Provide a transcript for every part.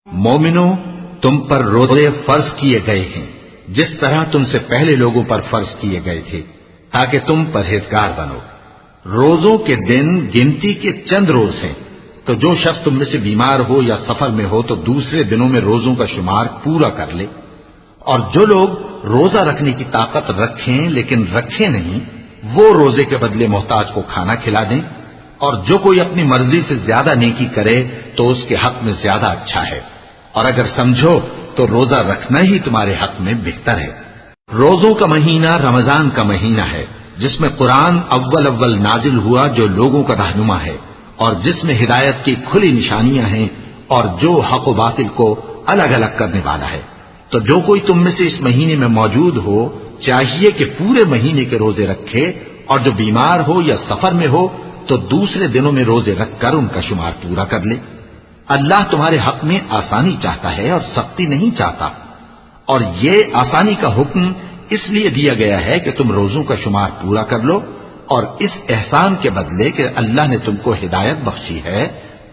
مومنو، تم پر روزے فرض کیے گئے ہیں جس طرح تم سے پہلے لوگوں پر فرض کیے گئے تھے، تاکہ تم پرہیزگار بنو۔ روزوں کے دن گنتی کے چند روز ہیں، تو جو شخص تم میں سے بیمار ہو یا سفر میں ہو تو دوسرے دنوں میں روزوں کا شمار پورا کر لے۔ اور جو لوگ روزہ رکھنے کی طاقت رکھیں لیکن رکھیں نہیں، وہ روزے کے بدلے محتاج کو کھانا کھلا دیں۔ اور جو کوئی اپنی مرضی سے زیادہ نیکی کرے تو اس کے حق میں زیادہ اچھا ہے، اور اگر سمجھو تو روزہ رکھنا ہی تمہارے حق میں بہتر ہے۔ روزوں کا مہینہ رمضان کا مہینہ ہے، جس میں قرآن اول نازل ہوا، جو لوگوں کا رہنما ہے اور جس میں ہدایت کی کھلی نشانیاں ہیں اور جو حق و باطل کو الگ الگ کرنے والا ہے۔ تو جو کوئی تم میں سے اس مہینے میں موجود ہو چاہیے کہ پورے مہینے کے روزے رکھے، اور جو بیمار ہو یا سفر میں ہو تو دوسرے دنوں میں روزے رکھ کر ان کا شمار پورا کر لے۔ اللہ تمہارے حق میں آسانی چاہتا ہے اور سختی نہیں چاہتا، اور یہ آسانی کا حکم اس لیے دیا گیا ہے کہ تم روزوں کا شمار پورا کر لو، اور اس احسان کے بدلے کہ اللہ نے تم کو ہدایت بخشی ہے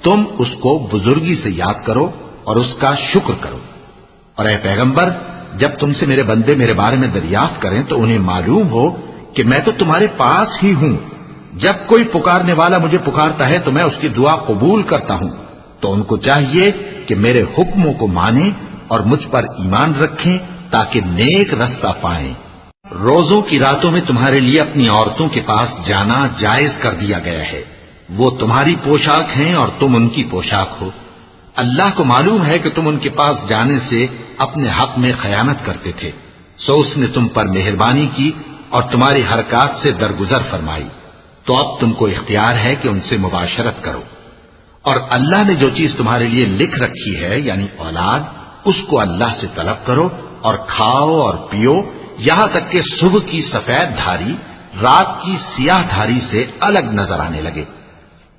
تم اس کو بزرگی سے یاد کرو اور اس کا شکر کرو۔ اور اے پیغمبر، جب تم سے میرے بندے میرے بارے میں دریافت کریں تو انہیں معلوم ہو کہ میں تو تمہارے پاس ہی ہوں۔ جب کوئی پکارنے والا مجھے پکارتا ہے تو میں اس کی دعا قبول کرتا ہوں، تو ان کو چاہیے کہ میرے حکموں کو مانیں اور مجھ پر ایمان رکھیں تاکہ نیک رستہ پائیں۔ روزوں کی راتوں میں تمہارے لیے اپنی عورتوں کے پاس جانا جائز کر دیا گیا ہے، وہ تمہاری پوشاک ہیں اور تم ان کی پوشاک ہو۔ اللہ کو معلوم ہے کہ تم ان کے پاس جانے سے اپنے حق میں خیانت کرتے تھے، سو اس نے تم پر مہربانی کی اور تمہاری حرکات سے درگزر فرمائی، تو اب تم کو اختیار ہے کہ ان سے مباشرت کرو۔ اور اللہ نے جو چیز تمہارے لیے لکھ رکھی ہے یعنی اولاد، اس کو اللہ سے طلب کرو اور کھاؤ اور پیو، یہاں تک کہ صبح کی سفید دھاری رات کی سیاہ دھاری سے الگ نظر آنے لگے،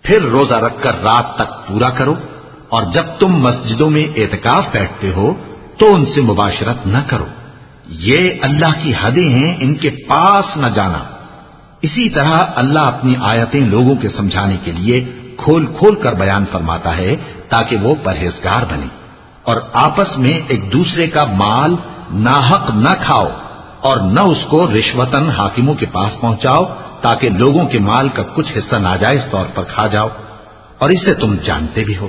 پھر روزہ رکھ کر رات تک پورا کرو۔ اور جب تم مسجدوں میں اعتکاف بیٹھتے ہو تو ان سے مباشرت نہ کرو، یہ اللہ کی حدیں ہیں، ان کے پاس نہ جانا۔ اسی طرح اللہ اپنی آیتیں لوگوں کے سمجھانے کے لیے کھول کھول کر بیان فرماتا ہے تاکہ وہ پرہیزگار بنے۔ اور آپس میں ایک دوسرے کا مال ناحق نہ کھاؤ اور نہ اس کو رشوتاً حاکموں کے پاس پہنچاؤ تاکہ لوگوں کے مال کا کچھ حصہ ناجائز طور پر کھا جاؤ، اور اسے تم جانتے بھی ہو۔